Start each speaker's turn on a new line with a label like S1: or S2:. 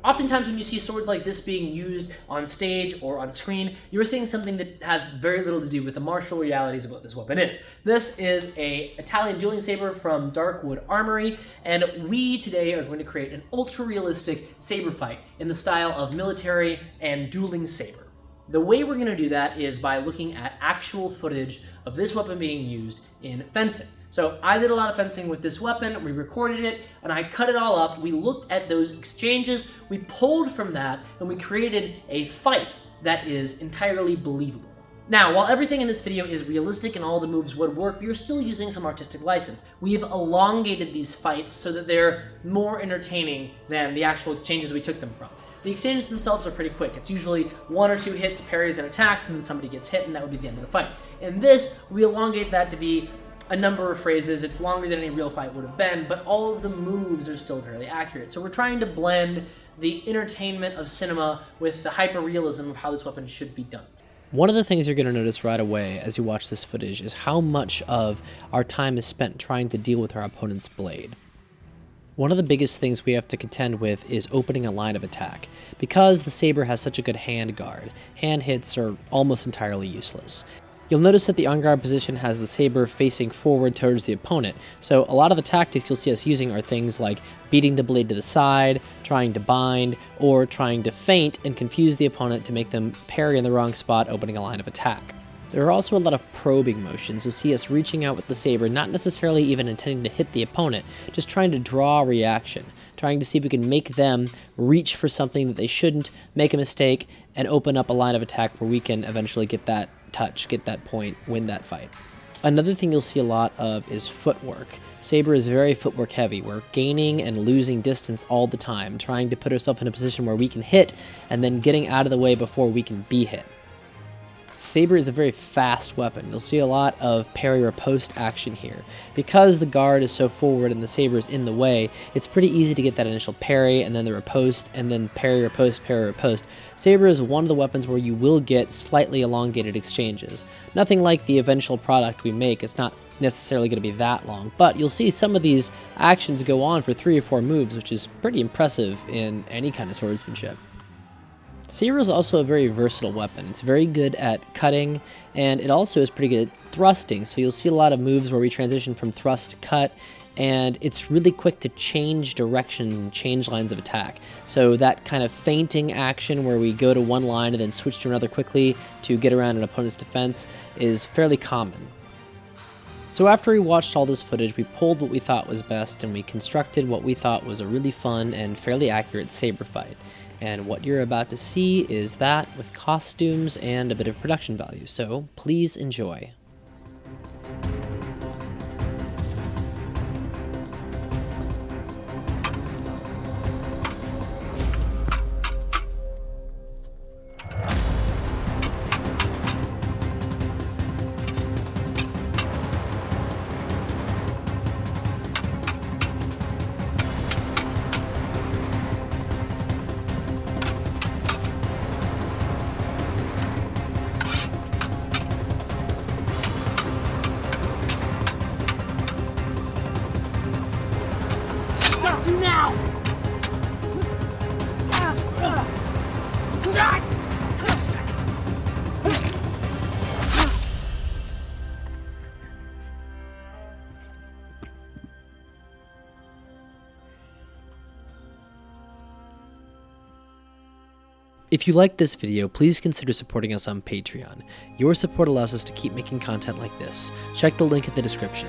S1: Oftentimes when you see swords like this being used on stage or on screen, you're seeing something that has very little to do with the martial realities of what this weapon is. This is an Italian dueling saber from Darkwood Armory, and we today are going to create an ultra-realistic saber fight in the style of military and dueling saber. The way we're going to do that is by looking at actual footage of this weapon being used in fencing. So I did a lot of fencing with this weapon, we recorded it, and I cut it all up. We looked at those exchanges, we pulled from that, and we created a fight that is entirely believable. Now, while everything in this video is realistic and all the moves would work, we are still using some artistic license. We've elongated these fights so that they're more entertaining than the actual exchanges we took them from. The exchanges themselves are pretty quick. It's usually 1 or 2 hits, parries, and attacks, and then somebody gets hit, and that would be the end of the fight. In this, we elongate that to be a number of phrases. It's longer than any real fight would have been, but all of the moves are still fairly accurate. So we're trying to blend the entertainment of cinema with the hyper-realism of how this weapon should be done.
S2: One of the things you're going to notice right away as you watch this footage is how much of our time is spent trying to deal with our opponent's blade. One of the biggest things we have to contend with is opening a line of attack. Because the saber has such a good hand guard, hand hits are almost entirely useless. You'll notice that the on guard position has the saber facing forward towards the opponent, so a lot of the tactics you'll see us using are things like beating the blade to the side, trying to bind, or trying to feint and confuse the opponent to make them parry in the wrong spot, opening a line of attack. There are also a lot of probing motions. You'll see us reaching out with the saber, not necessarily even intending to hit the opponent, just trying to draw a reaction, trying to see if we can make them reach for something that they shouldn't, make a mistake, and open up a line of attack where we can eventually get that touch, get that point, win that fight. Another thing you'll see a lot of is footwork. Saber is very footwork heavy. We're gaining and losing distance all the time, trying to put ourselves in a position where we can hit and then getting out of the way before we can be hit. Saber is a very fast weapon. You'll see a lot of parry riposte action here. Because the guard is so forward and the saber is in the way, it's pretty easy to get that initial parry and then the riposte and then parry riposte, parry riposte. Saber is one of the weapons where you will get slightly elongated exchanges. Nothing like the eventual product we make. It's not necessarily going to be that long, but you'll see some of these actions go on for 3 or 4 moves, which is pretty impressive in any kind of swordsmanship. Saber is also a very versatile weapon. It's very good at cutting, and it also is pretty good at thrusting, so you'll see a lot of moves where we transition from thrust to cut, and it's really quick to change direction, change lines of attack. So that kind of feinting action where we go to one line and then switch to another quickly to get around an opponent's defense is fairly common. So after we watched all this footage, we pulled what we thought was best and we constructed what we thought was a really fun and fairly accurate saber fight. And what you're about to see is that with costumes and a bit of production value, so please enjoy.
S3: Stop you now!
S2: If you liked this video, please consider supporting us on Patreon. Your support allows us to keep making content like this. Check the link in the description.